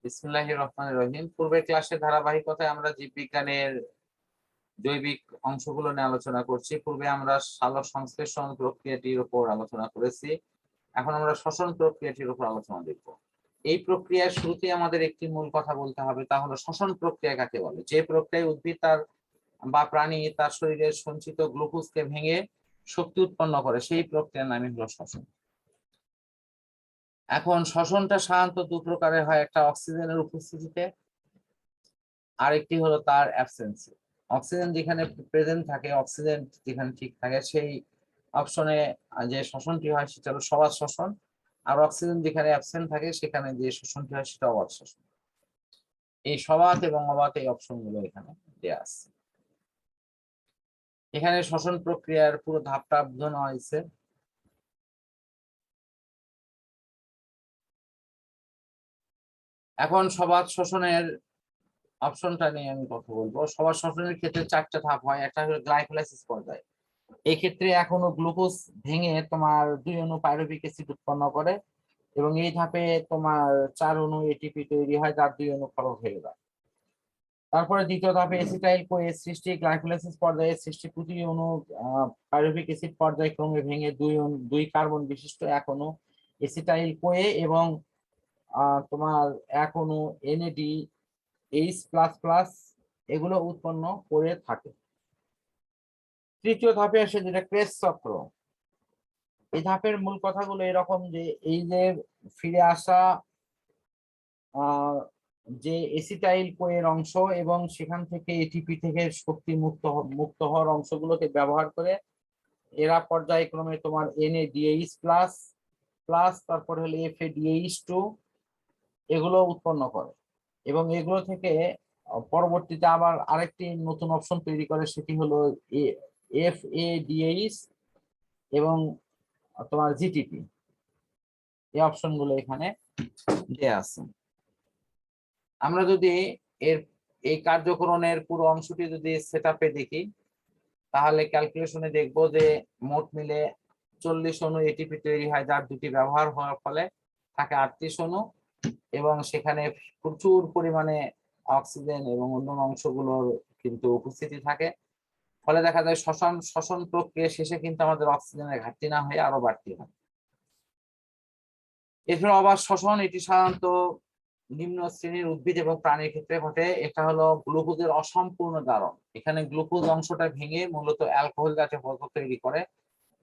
বিসমিল্লাহির রহমানির রহিম। পূর্বের ক্লাসের ধারাবাহিকতায় আমরা জীববিজ্ঞানের জৈবিক অংশগুলো নিয়ে আলোচনা করছি। পূর্বে আমরা সালোক সংশ্লেষণ প্রক্রিয়াটির উপর আলোচনা করেছি। এখন আমরা শ্বসন প্রক্রিয়াটির উপর আলোচনা দেখব। এই প্রক্রিয়ার শুরুতে আমাদের একটি মূল কথা বলতে হবে, তা হলো শ্বসন প্রক্রিয়া কাকে বলে। যে প্রক্রিয়ায় উদ্ভিদ তার বা প্রাণী তার শরীরের সঞ্চিত গ্লুকোজকে ভেঙে শক্তি উৎপন্ন করে, সেই প্রক্রিয়ার নামই হলো শ্বসন। এখন শ্বসনটা সাধারণত দু প্রকারের হয়, একটা অক্সিজেনের উপস্থিতিতে, আরেকটি হলো তার অ্যাবসেন্সে। অক্সিজেন যেখানে প্রেজেন্ট থাকে, অক্সিজেন যেখানে ঠিক থাকে, সেই অপশনে যে শ্বসনটি হয় সেটা হলো সবাত শ্বসন। আর অক্সিজেন যেখানে অ্যাবসেন্ট থাকে সেখানে যে শ্বসনটি হয় সেটা অবাত শ্বসন। এই সবাত এবং অবাত এই অপশন গুলো এখানে দেওয়া আছে। এখানে শ্বসন প্রক্রিয়ার পুরো ধাপটা বোঝানো হয়েছে। এখন সবাত শ্বসনের অপশনটা নিয়ে আমি কথা বলবো। সবার শ্বসনের ক্ষেত্রে চারটা ধাপ হয়। একটা হলো গ্লাইকোলাইসিস পর্যায়। এই ক্ষেত্রে এখনো গ্লুকোজ ভেঙে তোমার 2 অণু পাইরুভিক অ্যাসিড উৎপন্ন করে এবং এই ধাপে তোমার 4 অণু এটিপি তৈরি হয়, যার 2 অণু ক্ষরণ হয়ে যায়। তারপরে দ্বিতীয় ধাপে এসিটাইল কোয়ে সৃষ্টি, গ্লাইকোলাইসিস পর্যায়ে সৃষ্টি প্রতি অণু পাইরুভিক অ্যাসিড পর্যায়ক্রমে ভেঙে 2 কার্বন বিশিষ্ট 1 অণু এসিটাইল কোয়ে এবং তোমার 1 অণু এনএডি H++ এগুলো উৎপন্ন করে থাকে। তৃতীয় ধাপে আসে যেটা ক্রেস চক্র। এই ধাপের মূল কথাগুলো এরকম যে এই যে ফিরে আসা যে এসিটাইল কোয়ের অংশ এবং সেখান থেকে এটিপি থেকে শক্তি মুক্ত হওয়ার অংশগুলোকে ব্যবহার করে এরা পর্যায়ক্রমে তোমার NADH++ তারপরে হলো FADH2 এগুলো উৎপন্ন করে এবং এগুলো থেকে পরবর্তীতে আবার আরেকটি নতুন অপশন তৈরি করে, সেটি হলো FADH এবং তোমার জিটিপি। এই অপশন গুলো এখানে দেয়া আছে। আমরা যদি এই কার্যকরণের পুরো অংশটি যদি সেটআপে দেখি, তাহলে ক্যালকুলেশনে দেখবো যে মোট মিলে 40 অণু এটিপি তৈরি হয়, যার দুটি ব্যবহার হওয়ার ফলে থাকে 38 অণু এবং সেখানে প্রচুর পরিমাণে অক্সিজেন এবং অন্য অংশগুলোর কিন্তু উপস্থিতি থাকে। ফলে দেখা যায় শ্বসন প্রক্রিয়া শেষে কিন্তু আমাদের অক্সিজেনের ঘাটতি না হয়ে আরো বাড়তি হয়। এছাড়া অবাত শ্বসন, এটি সাধারণত নিম্ন শ্রেণীর উদ্ভিদ এবং প্রাণীর ক্ষেত্রে ঘটে। এটা হলো গ্লুকোজের অসম্পূর্ণ জারণ। এখানে গ্লুকোজ অংশটা ভেঙে মূলত অ্যালকোহল জাতীয় পদার্থ তৈরি করে,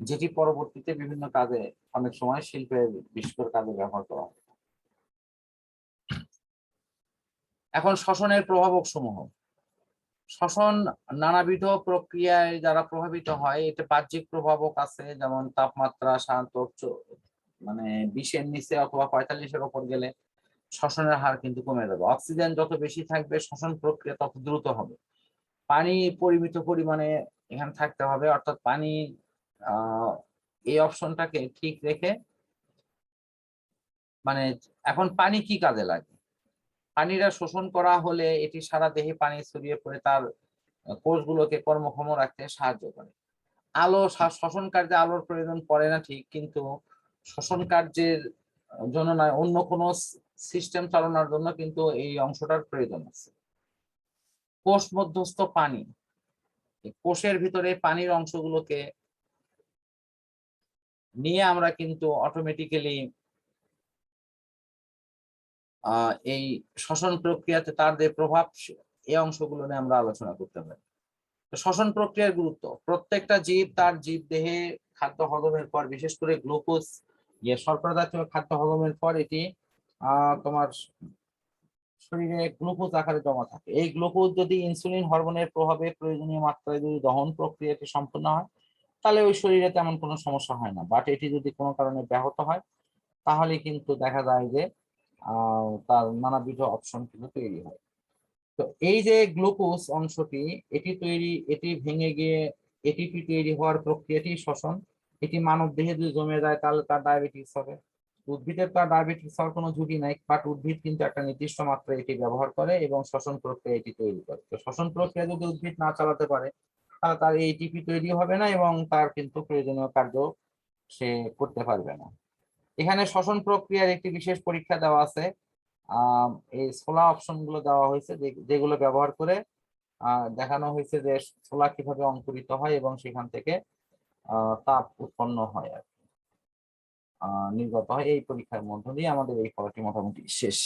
যেটি পরবর্তীতে বিভিন্ন কাজে, অনেক সময় শিল্পের বিস্ফোর কাজে ব্যবহার করা হয়। এখন শ্বসনের প্রভাবক সমূহ। শ্বসন নানাবিধ প্রক্রিয়ায় যারা প্রভাবিত হয়, এতে বাহ্যিক প্রভাবক আছে, যেমন তাপমাত্রা সাধারণত মানে 20-এর নিচে অথবা 45-এর উপর গেলে শ্বসনের হার কিন্তু কমে যাবে। অক্সিজেন যত বেশি থাকবে শ্বসন প্রক্রিয়া তত দ্রুত হবে। পানি পরিমিত পরিমাণে এখানে থাকতে হবে, অর্থাৎ পানি এই অপশনটাকে ঠিক রেখে, মানে এখন পানি কি কাজে লাগে? পানিটা শোষণ করা হলে এটি সারা দেহে পানি ছড়িয়ে পড়ে তার কোষগুলোকে কর্মক্ষম রাখতে সাহায্য করে। শ্বসন কার্যে আলোর প্রয়োজন পড়ে না ঠিক, কিন্তু শ্বসন কার্যের জন্য নয়, অন্য কোনো সিস্টেম চালানোর জন্য কিন্তু এই অংশটার প্রয়োজন আছে। কোষ মধ্যস্থ পানি, কোষের ভিতরে পানির অংশগুলোকে নিয়ে আমরা কিন্তু অটোমেটিক্যালি এই শ্বসন প্রক্রিয়াতে তার যে প্রভাব, এই অংশগুলো নিয়ে আমরা আলোচনা করতে পারি। শ্বসন প্রক্রিয়ার গুরুত্ব। প্রত্যেকটা জীব তার জীব দেহে খাদ্য হজমের পর, বিশেষ করে গ্লুকোজ শর্করা জাতীয় খাদ্য হজমের পর এটি তোমার শরীরে গ্লুকোজ আকারে জমা থাকে। এই গ্লুকোজ যদি ইনসুলিন হরমোনের প্রভাবে প্রয়োজনীয় মাত্রায় যদি দহন প্রক্রিয়াটি সম্পূর্ণ হয়, তাহলে ওই শরীরে তেমন কোনো সমস্যা হয় না। বাট এটি যদি কোনো কারণে ব্যাহত হয়, তাহলে কিন্তু দেখা যায় যে তার নানাবিধ অপশন কিন্তু তৈরি হয়। তো এই যে গ্লুকোজ অংশটি, এটি ভেঙে গিয়ে এটিপি তৈরি হওয়ার প্রক্রিয়াটি শ্বসন। এটি মানব দেহে যদি জমে যায় তাহলে তার ডায়াবেটিস হবে। উদ্ভিদের তার ডায়াবেটিস হওয়ার কোনো ঝুঁকি নাই, বাট উদ্ভিদ কিন্তু একটা নির্দিষ্ট মাত্রায় এটি ব্যবহার করে এবং শ্বসন প্রক্রিয়া এটি তৈরি করে। তো শ্বসন প্রক্রিয়া যদি উদ্ভিদ না চালাতে পারে, তাহলে তার এটিপি তৈরি হবে না এবং তার কিন্তু প্রয়োজনীয় কার্য সে করতে পারবে না। এখানে শ্বসন প্রক্রিয়ার একটি বিশেষ পরীক্ষা দেওয়া আছে, এই ছোলা অপশন গুলো দেওয়া হয়েছে, যেগুলো ব্যবহার করে দেখানো হয়েছে যে ছোলা কিভাবে অঙ্কুরিত হয় এবং সেখান থেকে তাপ উৎপন্ন হয় আর নির্গত হয়। এই পরীক্ষার মধ্য দিয়ে আমাদের এই পড়াটি মোটামুটি শেষ।